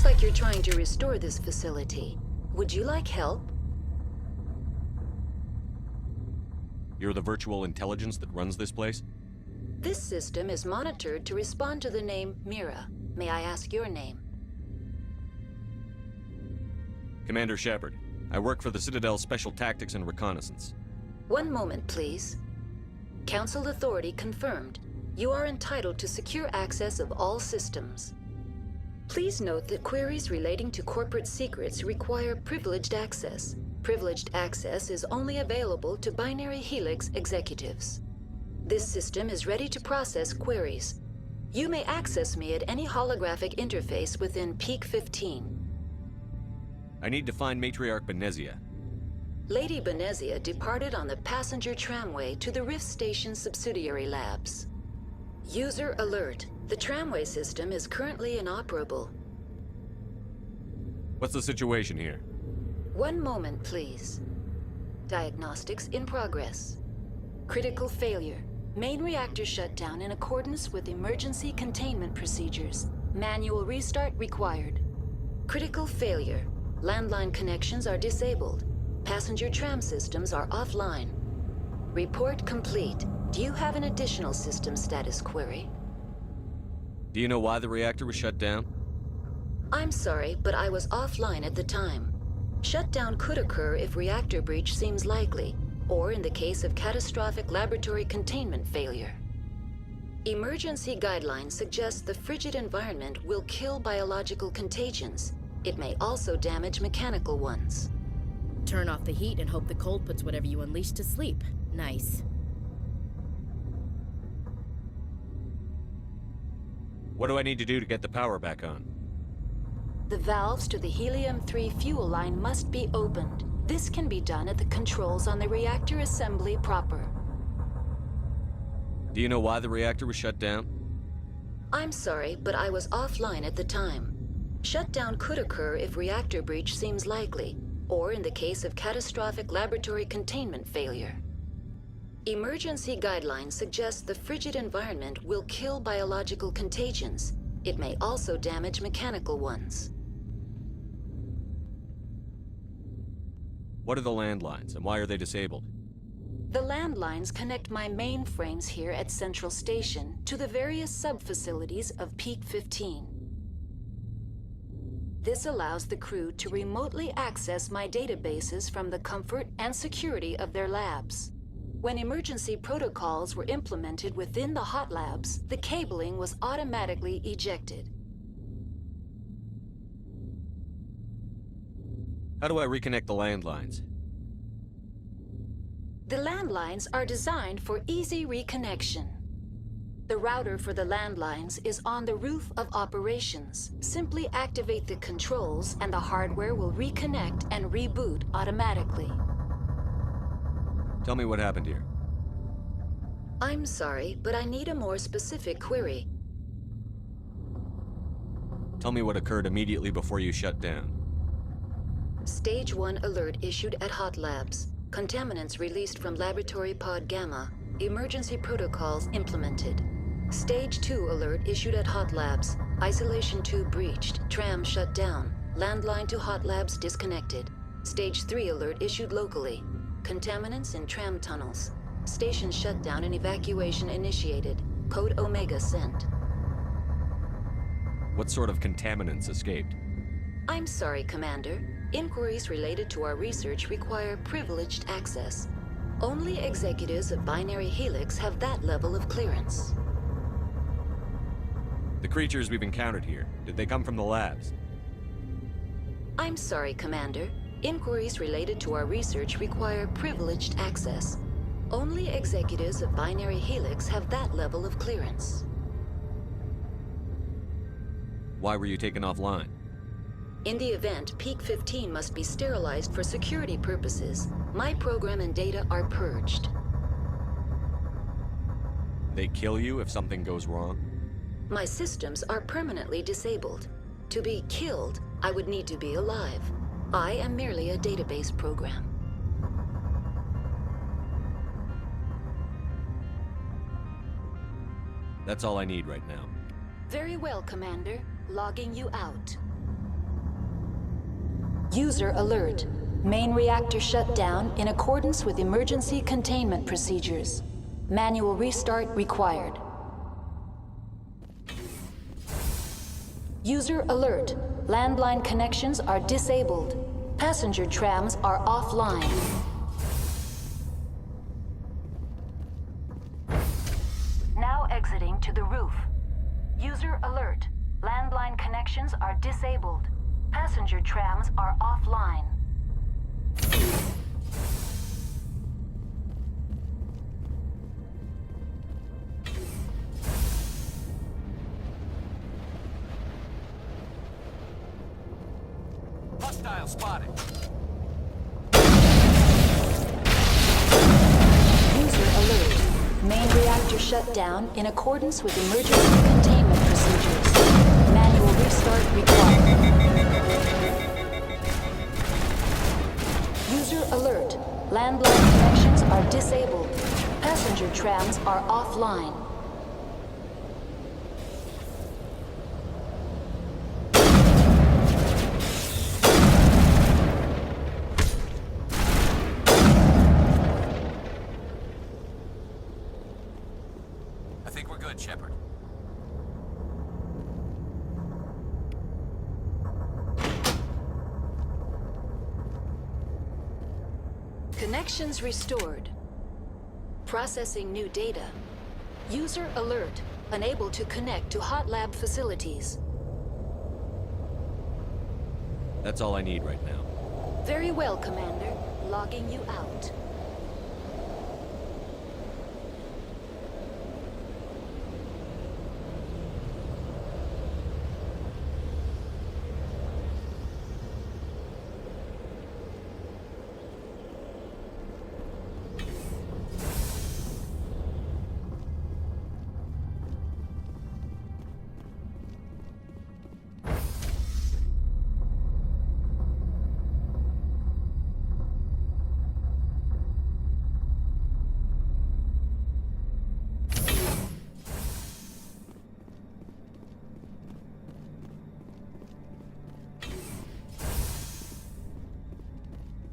Looks like you're trying to restore this facility. Would you like help? You're the virtual intelligence that runs this place? This system is monitored to respond to the name Mira. May I ask your name? Commander Shepard. I work for the Citadel Special Tactics and Reconnaissance. One moment, please. Council authority confirmed. You are entitled to secure access of all systems. Please note that queries relating to corporate secrets require privileged access. Privileged access is only available to Binary Helix executives. This system is ready to process queries. You may access me at any holographic interface within Peak 15. I need to find Matriarch Benezia. Lady Benezia departed on the passenger tramway to the Rift Station subsidiary labs. User alert. The tramway system is currently inoperable. What's the situation here? One moment, please. Diagnostics in progress. Critical failure. Main reactor shut down in accordance with emergency containment procedures. Manual restart required. Critical failure. Landline connections are disabled. Passenger tram systems are offline. Report complete. Do you have an additional system status query? Do you know why the reactor was shut down? I'm sorry, but I was offline at the time. Shutdown could occur if reactor breach seems likely, or in the case of catastrophic laboratory containment failure. Emergency guidelines suggest the frigid environment will kill biological contagions. It may also damage mechanical ones. Turn off the heat and hope the cold puts whatever you unleash to sleep. Nice. What do I need to do to get the power back on? The valves to the helium-3 fuel line must be opened. This can be done at the controls on the reactor assembly proper. Do you know why the reactor was shut down? I'm sorry, but I was offline at the time. Shutdown could occur if reactor breach seems likely, or in the case of catastrophic laboratory containment failure. Emergency guidelines suggest the frigid environment will kill biological contagions. It may also damage mechanical ones. What are the landlines, and why are they disabled? The landlines connect my mainframes here at Central Station to the various sub-facilities of Peak 15. This allows the crew to remotely access my databases from the comfort and security of their labs. When emergency protocols were implemented within the hot labs, the cabling was automatically ejected. How do I reconnect the landlines? The landlines are designed for easy reconnection. The router for the landlines is on the roof of operations. Simply activate the controls and the hardware will reconnect and reboot automatically. Tell me what happened here. I'm sorry, but I need a more specific query. Tell me what occurred immediately before you shut down. Stage 1 alert issued at Hot Labs. Contaminants released from Laboratory Pod Gamma. Emergency protocols implemented. Stage 2 alert issued at Hot Labs. Isolation tube breached. Tram shut down. Landline to Hot Labs disconnected. Stage 3 alert issued locally. Contaminants in tram tunnels. Station shutdown and evacuation initiated. Code Omega sent. What sort of contaminants escaped? I'm sorry, Commander. Inquiries related to our research require privileged access. Only executives of Binary Helix have that level of clearance. The creatures we've encountered here, did they come from the labs? I'm sorry, Commander. Inquiries related to our research require privileged access. Only executives of Binary Helix have that level of clearance. Why were you taken offline? In the event, Peak 15 must be sterilized for security purposes. My program and data are purged. They kill you if something goes wrong? My systems are permanently disabled. To be killed, I would need to be alive. I am merely a database program. That's all I need right now. Very well, Commander. Logging you out. User alert. Main reactor shut down in accordance with emergency containment procedures. Manual restart required. User alert. Landline connections are disabled. Passenger trams are offline. Now exiting to the roof. User alert. Landline connections are disabled. Passenger trams are offline. Hostile spotted. User alert. Main reactor shut down in accordance with emergency containment procedures. Manual restart required. User alert. Landline connections are disabled. Passenger trams are offline. I think we're good, Shepard. Connections restored. Processing new data. User alert. Unable to connect to hot lab facilities. That's all I need right now. Very well, Commander. Logging you out.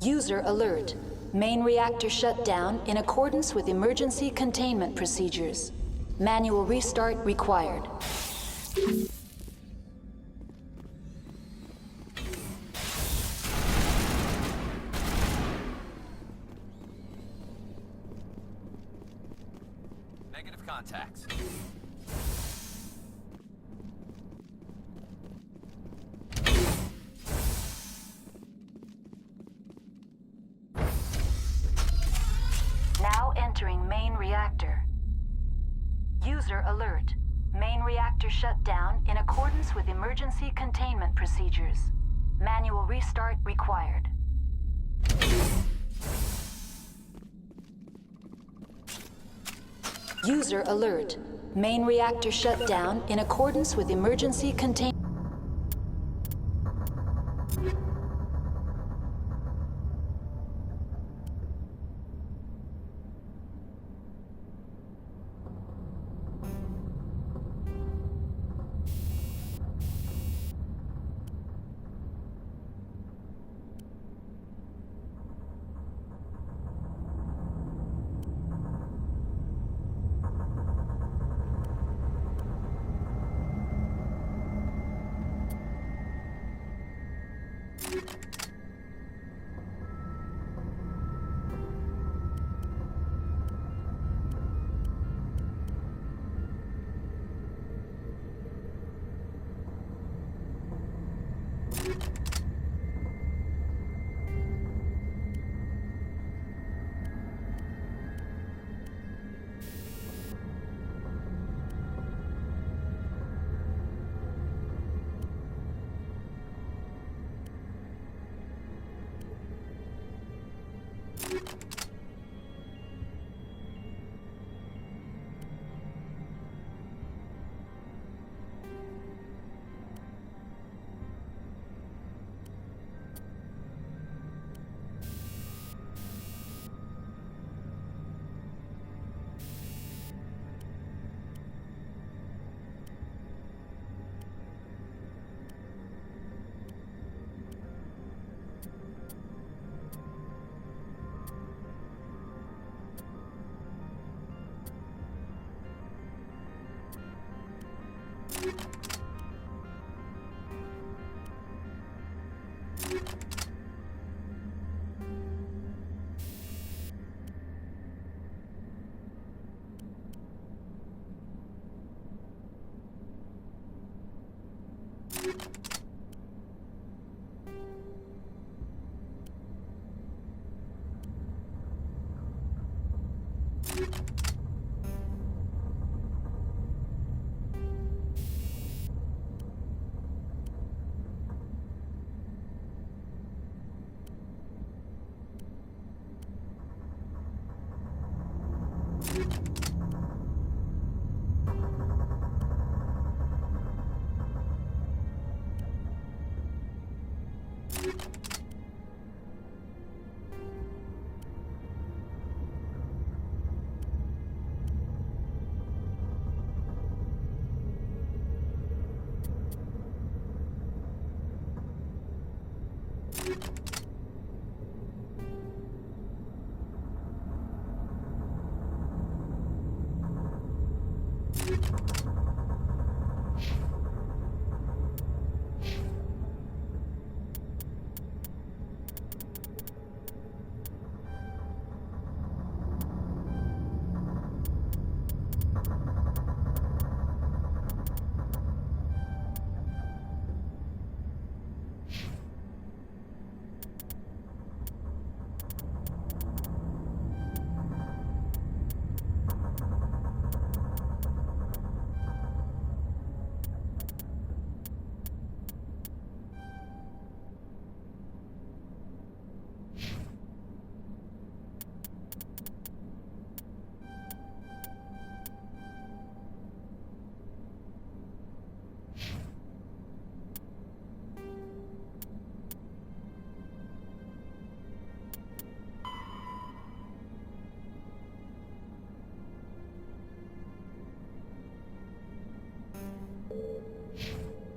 User alert. Main reactor shut down in accordance with emergency containment procedures. Manual restart required. Negative contacts. Now entering main reactor. User alert. Main reactor shut down in accordance with emergency containment procedures. Manual restart required. User alert. Main reactor shut down in accordance with emergency containment.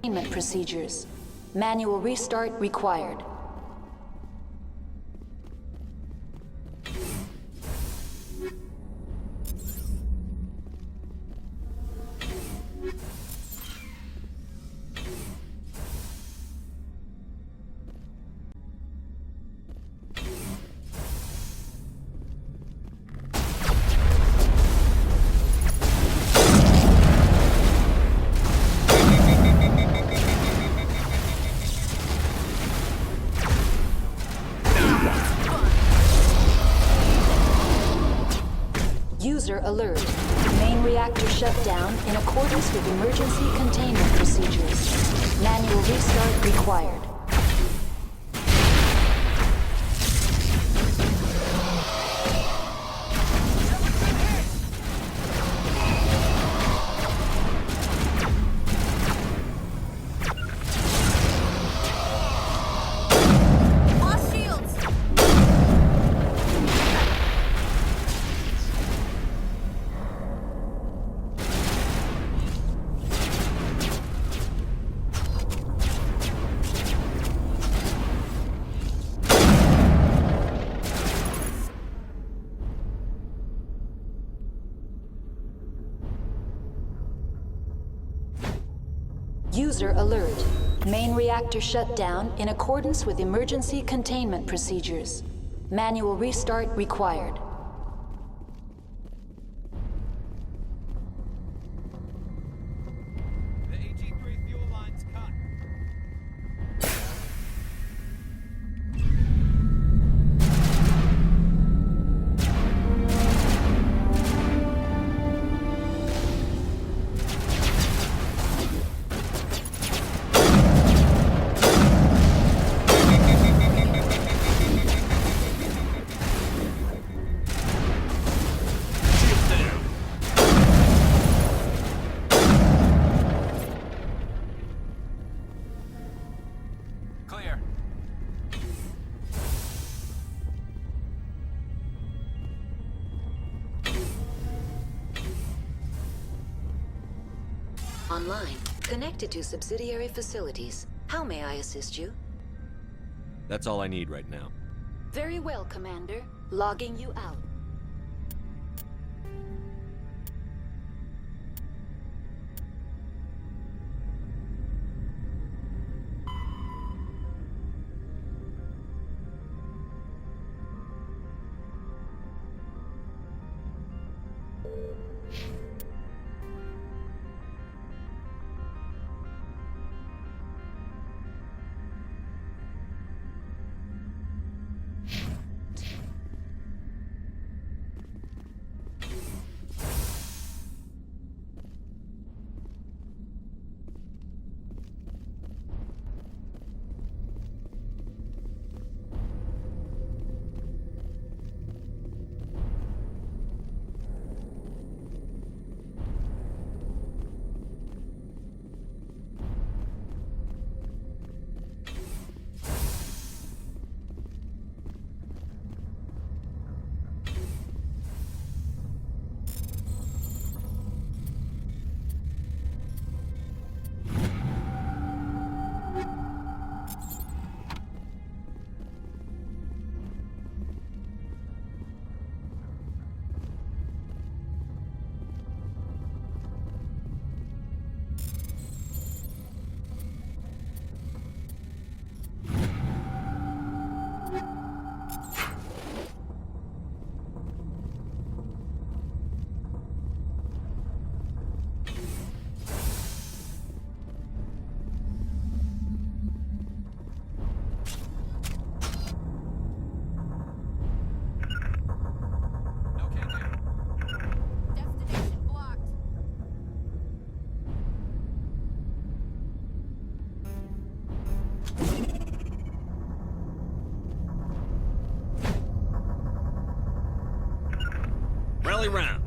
Containment procedures. Manual restart required. Main reactor shut down in accordance with emergency containment procedures. Manual restart required. Lost shields! User alert. Main reactor shut down in accordance with emergency containment procedures. Manual restart required. The AG3 fuel line's cut. Clear. Online. Connected to subsidiary facilities. How may I assist you? That's all I need right now. Very well, Commander. Logging you out. Destination blocked. Rally round.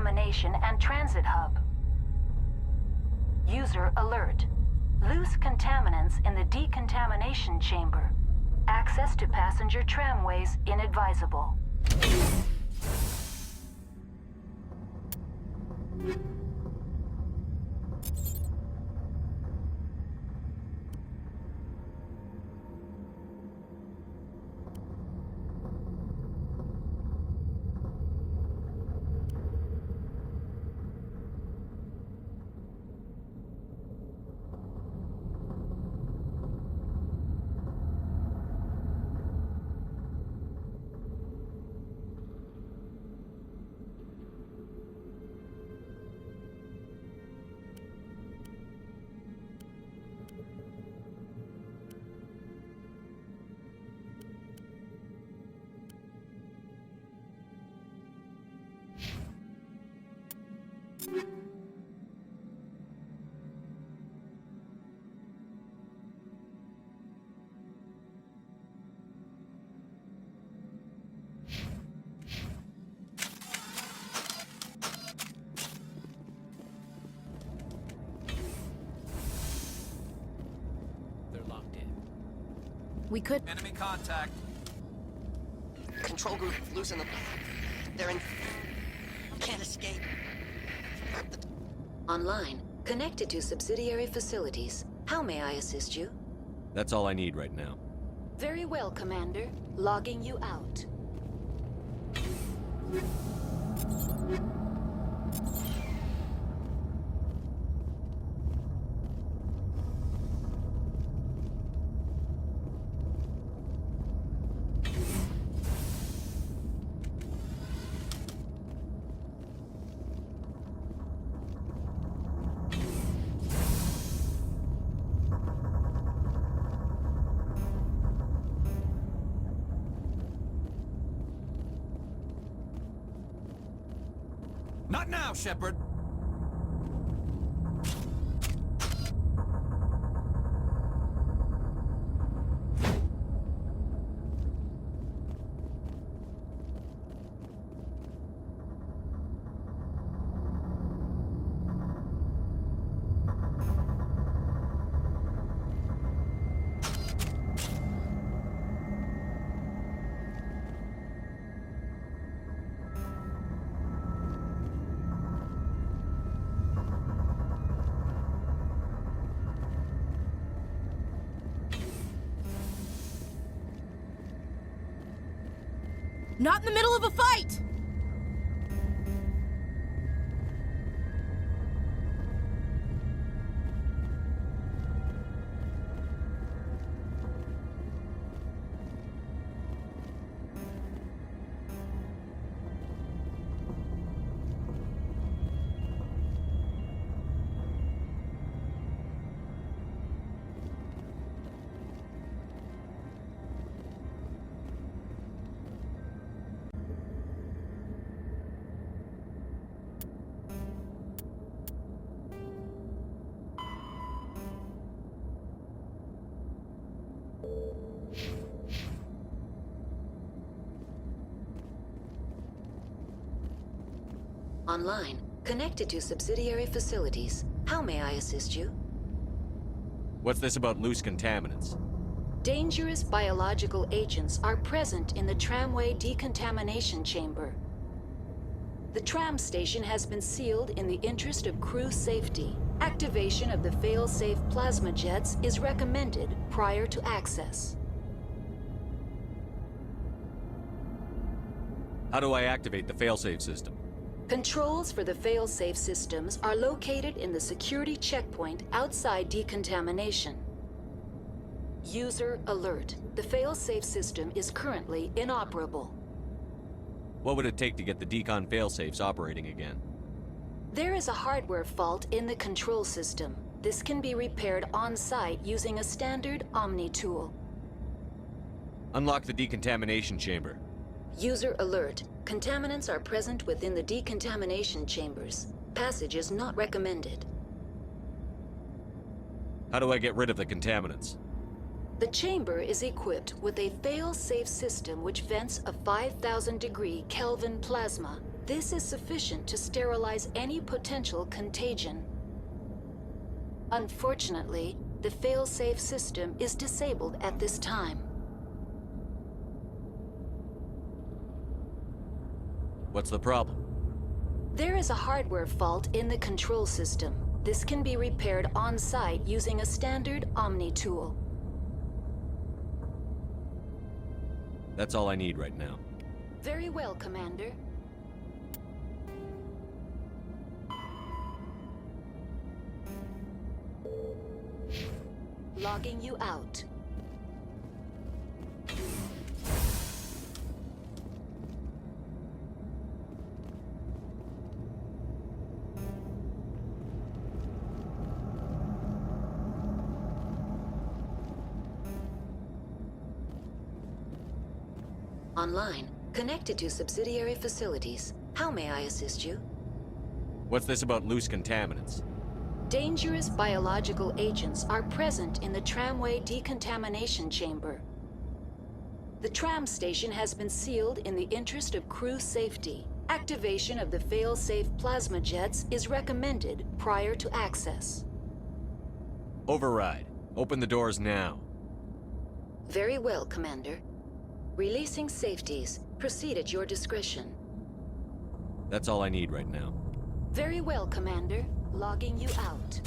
decontamination and transit hub. User alert. Loose contaminants in the decontamination chamber. Access to passenger tramways inadvisable. They're locked in. We could. Enemy contact. Control group, loosen them. They're in... Can't escape. Online. Connected to subsidiary facilities. How may I assist you? That's all I need right now. Very well, Commander. Logging you out. Not now, Shepard. Not in the middle of a fight! Online. Connected to subsidiary facilities. How may I assist you? What's this about loose contaminants? Dangerous biological agents are present in the tramway decontamination chamber. The tram station has been sealed in the interest of crew safety. Activation of the fail-safe plasma jets is recommended prior to access. How do I activate the failsafe system? Controls for the fail-safe systems are located in the security checkpoint outside decontamination. User alert. The fail-safe system is currently inoperable. What would it take to get the decon failsafes operating again? There is a hardware fault in the control system. This can be repaired on-site using a standard Omni tool. Unlock the decontamination chamber. User alert. Contaminants are present within the decontamination chambers. Passage is not recommended. How do I get rid of the contaminants? The chamber is equipped with a fail-safe system which vents a 5,000 degree Kelvin plasma. This is sufficient to sterilize any potential contagion. Unfortunately, the fail-safe system is disabled at this time. What's the problem? There is a hardware fault in the control system. This can be repaired on-site using a standard Omni tool. That's all I need right now. Very well, Commander. Logging you out. Online, connected to subsidiary facilities. How may I assist you? What's this about loose contaminants? Dangerous biological agents are present in the tramway decontamination chamber. The tram station has been sealed in the interest of crew safety. Activation of the fail-safe plasma jets is recommended prior to access. Override. Open the doors now. Very well, Commander. Releasing safeties. Proceed at your discretion. That's all I need right now. Very well, Commander. Logging you out.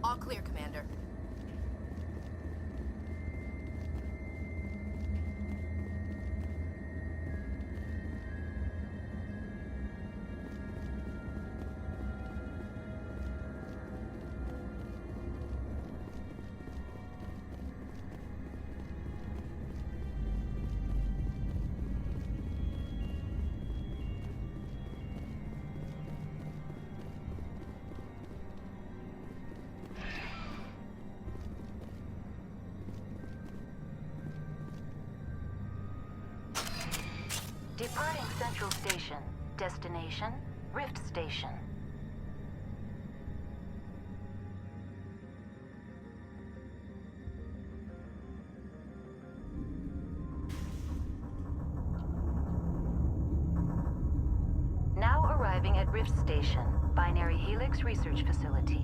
All clear, Commander. Departing Central Station. Destination, Rift Station. Now arriving at Rift Station, Binary Helix Research Facility.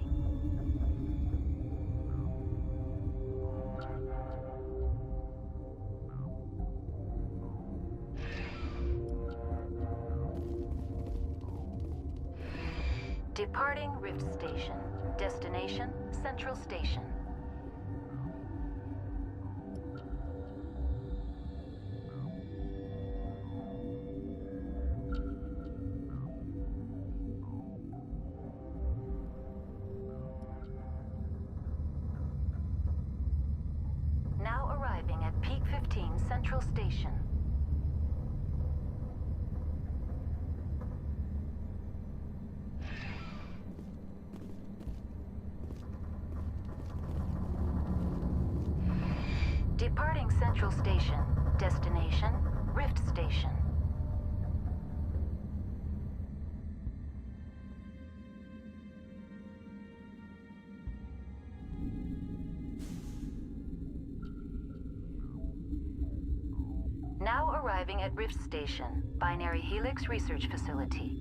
Departing Rift Station. Destination, Central Station. Now arriving at Peak 15 Central Station. Departing Central Station. Destination, Rift Station. Now arriving at Rift Station, Binary Helix Research Facility.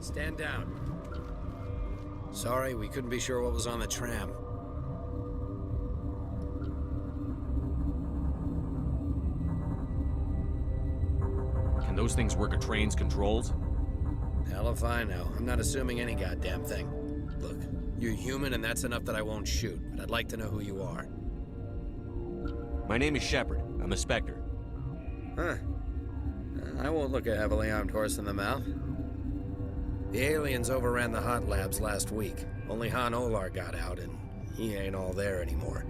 Stand down. Sorry, we couldn't be sure what was on the tram. Can those things work a train's controls? Hell if I know. I'm not assuming any goddamn thing. Look, you're human and that's enough that I won't shoot, but I'd like to know who you are. My name is Shepard. I'm a Spectre. Huh. I won't look a heavily armed horse in the mouth. The aliens overran the hot labs last week. Only Han Olar got out, and he ain't all there anymore.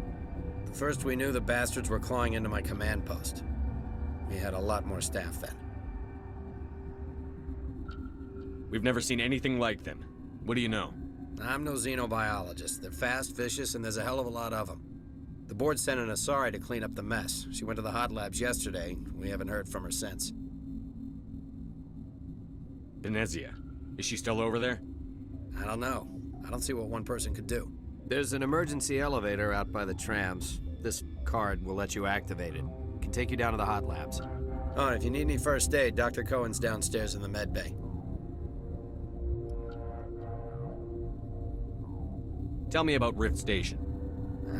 The first we knew, the bastards were clawing into my command post. We had a lot more staff then. We've never seen anything like them. What do you know? I'm no xenobiologist. They're fast, vicious, and there's a hell of a lot of them. The board sent an Asari to clean up the mess. She went to the hot labs yesterday. We haven't heard from her since. Benezia. Is she still over there? I don't know. I don't see what one person could do. There's an emergency elevator out by the trams. This card will let you activate it. It can take you down to the hot labs. Oh, and if you need any first aid, Dr. Cohen's downstairs in the med bay. Tell me about Rift Station.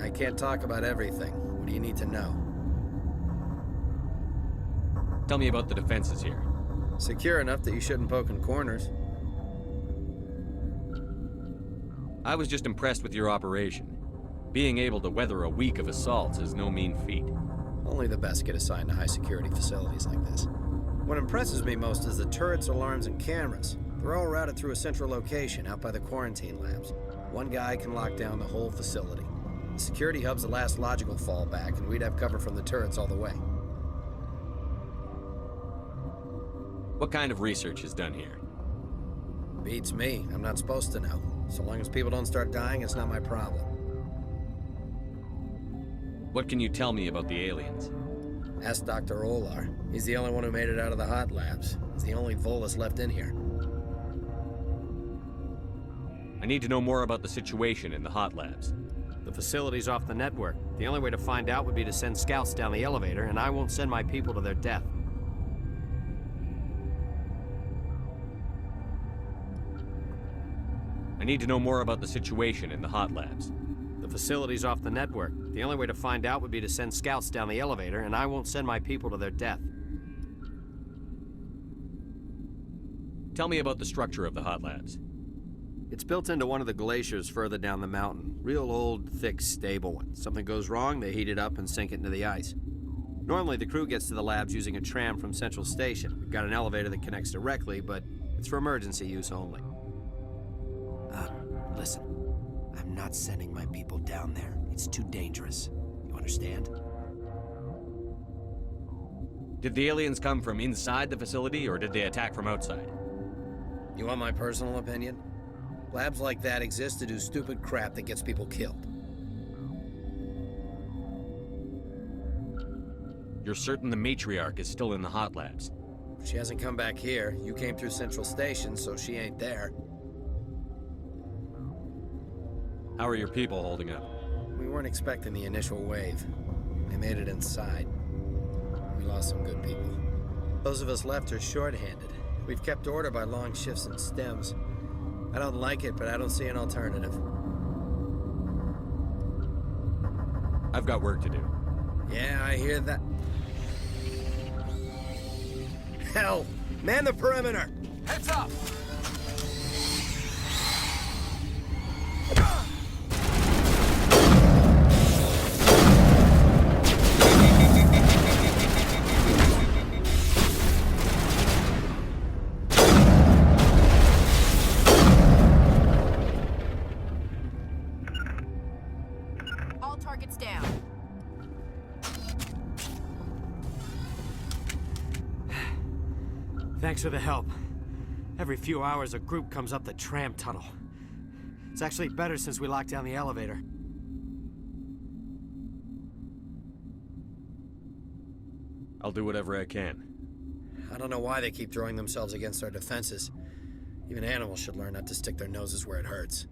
I can't talk about everything. What do you need to know? Tell me about the defenses here. Secure enough that you shouldn't poke in corners. I was just impressed with your operation. Being able to weather a week of assaults is no mean feat. Only the best get assigned to high-security facilities like this. What impresses me most is the turrets, alarms, and cameras. They're all routed through a central location out by the quarantine labs. One guy can lock down the whole facility. The security hub's the last logical fallback, and we'd have cover from the turrets all the way. What kind of research is done here? Beats me. I'm not supposed to know. So long as people don't start dying, it's not my problem. What can you tell me about the aliens? Ask Dr. Olar. He's the only one who made it out of the hot labs. He's the only Volus left in here. I need to know more about the situation in the hot labs. The facility's off the network. The only way to find out would be to send scouts down the elevator, and I won't send my people to their death. I need to know more about the situation in the hot labs. The facility's off the network. The only way to find out would be to send scouts down the elevator, and I won't send my people to their death. Tell me about the structure of the hot labs. It's built into one of the glaciers further down the mountain. Real old, thick, stable one. Something goes wrong, they heat it up and sink it into the ice. Normally, the crew gets to the labs using a tram from Central Station. We've got an elevator that connects directly, but it's for emergency use only. Listen. I'm not sending my people down there. It's too dangerous. You understand? Did the aliens come from inside the facility, or did they attack from outside? You want my personal opinion? Labs like that exist to do stupid crap that gets people killed. You're certain the matriarch is still in the hot labs? She hasn't come back here. You came through Central Station, so she ain't there. How are your people holding up? We weren't expecting the initial wave. They made it inside. We lost some good people. Those of us left are short-handed. We've kept order by long shifts and stems. I don't like it, but I don't see an alternative. I've got work to do. Yeah, I hear that. Hell! Man the perimeter! Heads up! All targets down. Thanks for the help. Every few hours, a group comes up the tram tunnel. It's actually better since we locked down the elevator. I'll do whatever I can. I don't know why they keep throwing themselves against our defenses. Even animals should learn not to stick their noses where it hurts.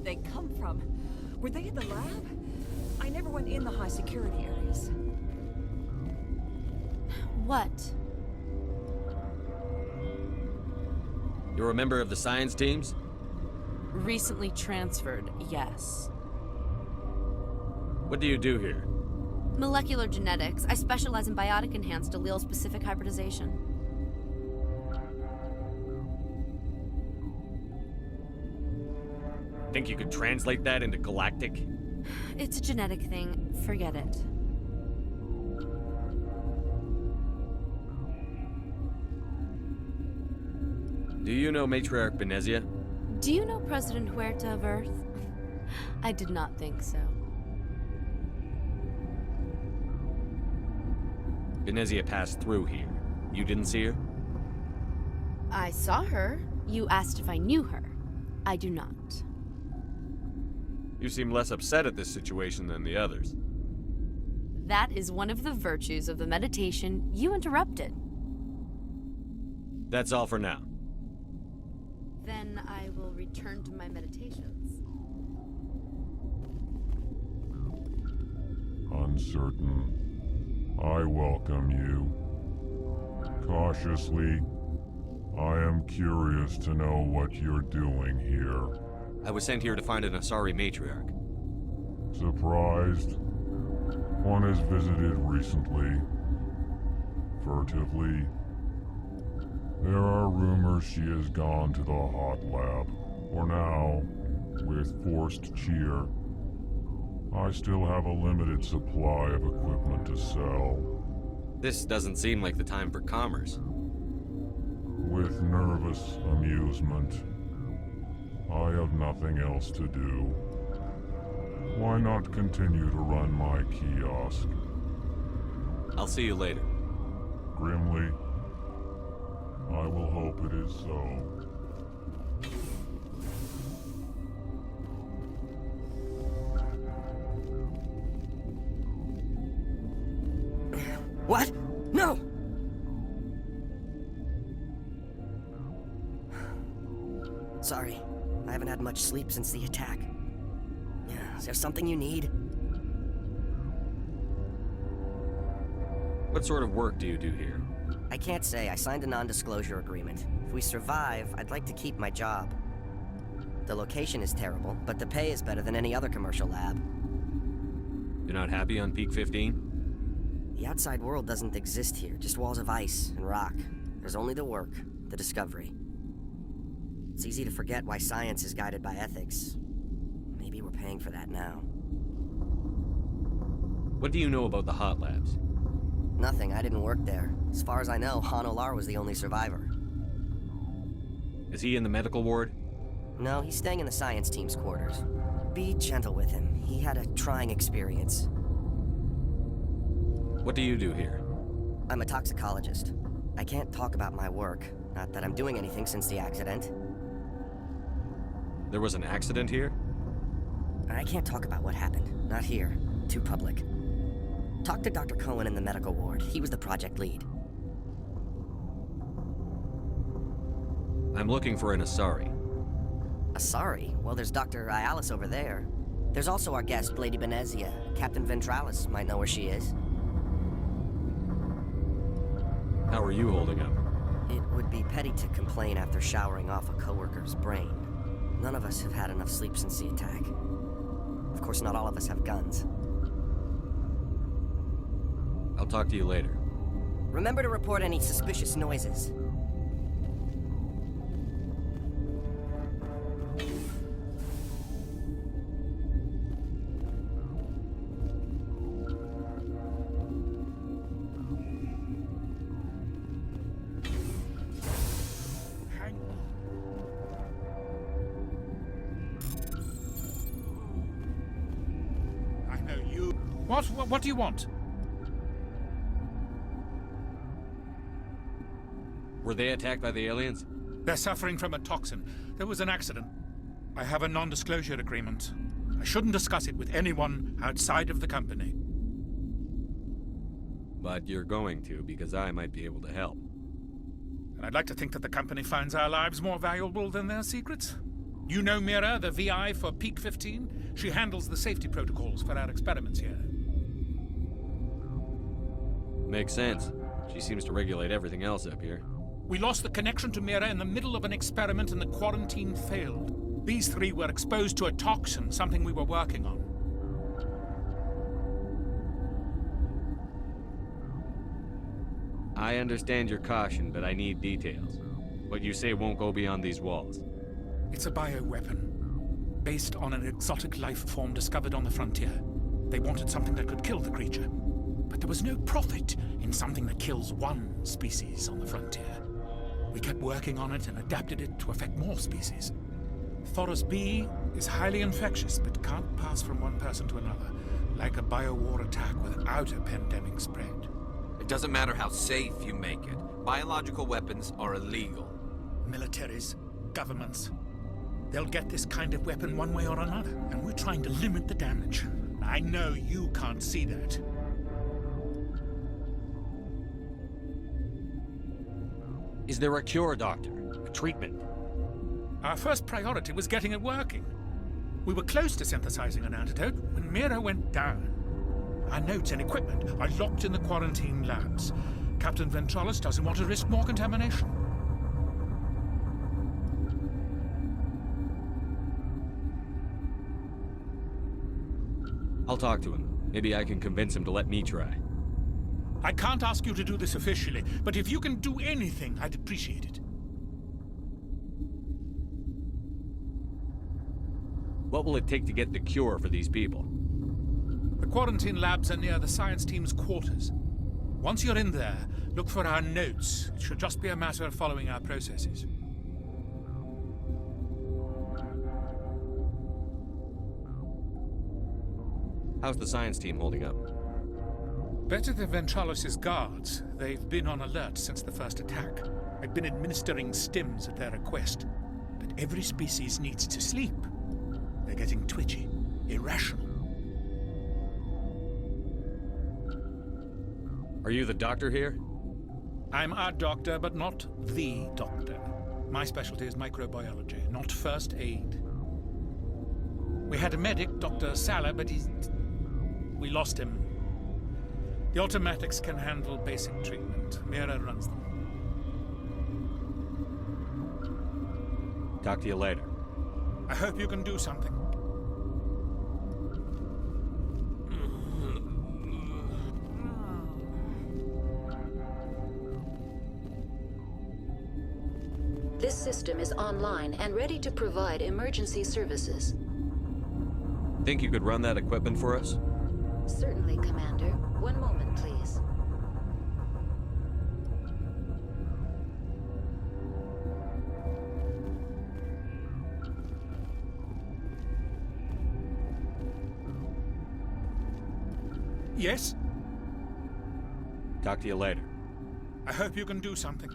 they come from? Were they in the lab? I never went in the high security areas. What? You're a member of the science teams? Recently transferred, yes. What do you do here? Molecular genetics. I specialize in biotic-enhanced allele-specific hybridization. Think you could translate that into galactic? It's a genetic thing. Forget it. Do you know Matriarch Benezia? Do you know President Huerta of Earth? I did not think so. Benezia passed through here. You didn't see her? I saw her. You asked if I knew her. I do not. You seem less upset at this situation than the others. That is one of the virtues of the meditation you interrupted. That's all for now. Then I will return to my meditations. Uncertain. I welcome you. Cautiously, I am curious to know what you're doing here. I was sent here to find an Asari matriarch. Surprised? One has visited recently. Furtively. There are rumors she has gone to the hot lab. For now, with forced cheer, I still have a limited supply of equipment to sell. This doesn't seem like the time for commerce. With nervous amusement. I have nothing else to do. Why not continue to run my kiosk? I'll see you later. Grimly, I will hope it is so. What? No! Sorry, I haven't had much sleep since the attack. Is there something you need? What sort of work do you do here? I can't say. I signed a non-disclosure agreement. If we survive, I'd like to keep my job. The location is terrible, but the pay is better than any other commercial lab. You're not happy on Peak 15? The outside world doesn't exist here, just walls of ice and rock. There's only the work, the discovery. It's easy to forget why science is guided by ethics. Maybe we're paying for that now. What do you know about the hot labs? Nothing, I didn't work there. As far as I know, Han Olar was the only survivor. Is he in the medical ward? No, he's staying in the science team's quarters. Be gentle with him. He had a trying experience. What do you do here? I'm a toxicologist. I can't talk about my work. Not that I'm doing anything since the accident. There was an accident here? I can't talk about what happened. Not here. Too public. Talk to Dr. Cohen in the medical ward. He was the project lead. I'm looking for an Asari. Asari? Well, there's Dr. Ayalis over there. There's also our guest, Lady Benezia. Captain Ventralis might know where she is. How are you holding up? It would be petty to complain after showering off a coworker's brain. None of us have had enough sleep since the attack. Of course, not all of us have guns. I'll talk to you later. Remember to report any suspicious noises. I know you. What do you want? Were they attacked by the aliens? They're suffering from a toxin. There was an accident. I have a non-disclosure agreement. I shouldn't discuss it with anyone outside of the company. But you're going to, because I might be able to help. And I'd like to think that the company finds our lives more valuable than their secrets. You know Mira, the VI for Peak 15? She handles the safety protocols for our experiments here. Makes sense. She seems to regulate everything else up here. We lost the connection to Mira in the middle of an experiment and the quarantine failed. These three were exposed to a toxin, something we were working on. I understand your caution, but I need details. What you say won't go beyond these walls. It's a bioweapon, based on an exotic life form discovered on the frontier. They wanted something that could kill the creature. But there was no profit in something that kills one species on the frontier. We kept working on it and adapted it to affect more species. Thoros B is highly infectious, but can't pass from one person to another, like a biowar attack without a pandemic spread. It doesn't matter how safe you make it. Biological weapons are illegal. Militaries, governments, they'll get this kind of weapon one way or another, and we're trying to limit the damage. I know you can't see that. Is there a cure, Doctor? A treatment? Our first priority was getting it working. We were close to synthesizing an antidote when Mira went down. Our notes and equipment are locked in the quarantine labs. Captain Ventralis doesn't want to risk more contamination. I'll talk to him. Maybe I can convince him to let me try. I can't ask you to do this officially, but if you can do anything, I'd appreciate it. What will it take to get the cure for these people? The quarantine labs are near the science team's quarters. Once you're in there, look for our notes. It should just be a matter of following our processes. How's the science team holding up? Better than Ventralis' guards. They've been on alert since the first attack. I've been administering stims at their request. But every species needs to sleep. They're getting twitchy, irrational. Are you the doctor here? I'm a doctor, but not the doctor. My specialty is microbiology, not first aid. We had a medic, Dr. Sala, but we lost him. The automatics can handle basic treatment. Mira runs them. Talk to you later. I hope you can do something. This system is online and ready to provide emergency services. Think you could run that equipment for us? Certainly, Commander. One moment, please. Yes? Talk to you later. I hope you can do something.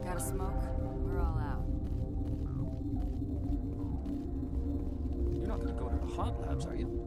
Got a smoke? We're all out. You're not gonna go to the hot labs, are you?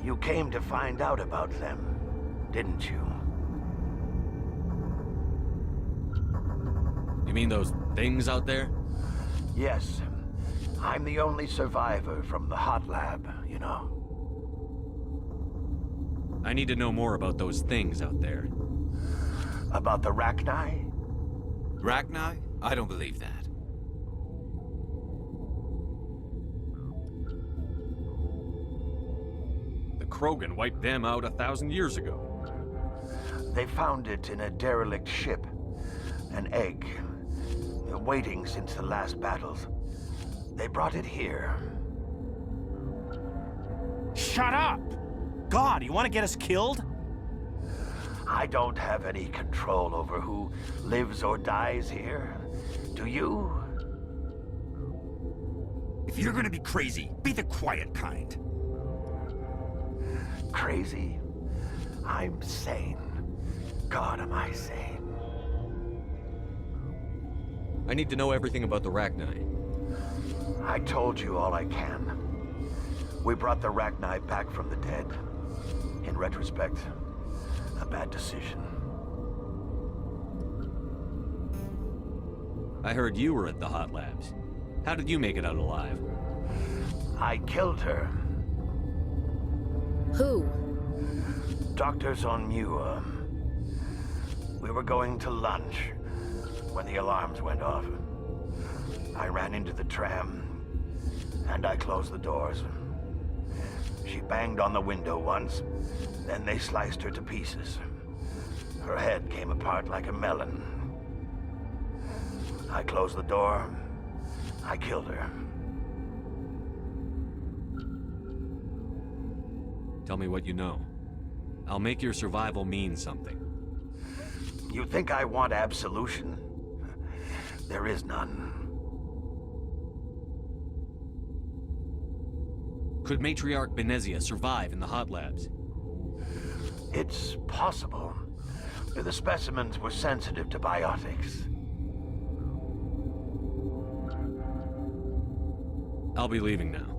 You came to find out about them, didn't you? You mean those things out there? Yes. I'm the only survivor from the hot lab, you know. I need to know more about those things out there. About the Rachni? Rachni? I don't believe that. The Krogan wiped them out 1,000 years ago. They found it in a derelict ship. An egg. Waiting since the last battles. They brought it here. Shut up! God, you want to get us killed? I don't have any control over who lives or dies here. Do you? If you're gonna be crazy, be the quiet kind. Crazy? I'm sane. God, am I sane. I need to know everything about the Rachni. I told you all I can. We brought the Rachni back from the dead. In retrospect, a bad decision. I heard you were at the hot labs. How did you make it out alive? I killed her. Who? Doctors on Muir. We were going to lunch when the alarms went off. I ran into the tram, and I closed the doors. She banged on the window once, then they sliced her to pieces. Her head came apart like a melon. I closed the door. I killed her. Tell me what you know. I'll make your survival mean something. You think I want absolution? There is none. Could Matriarch Benezia survive in the hot labs? It's possible. The specimens were sensitive to biotics. I'll be leaving now.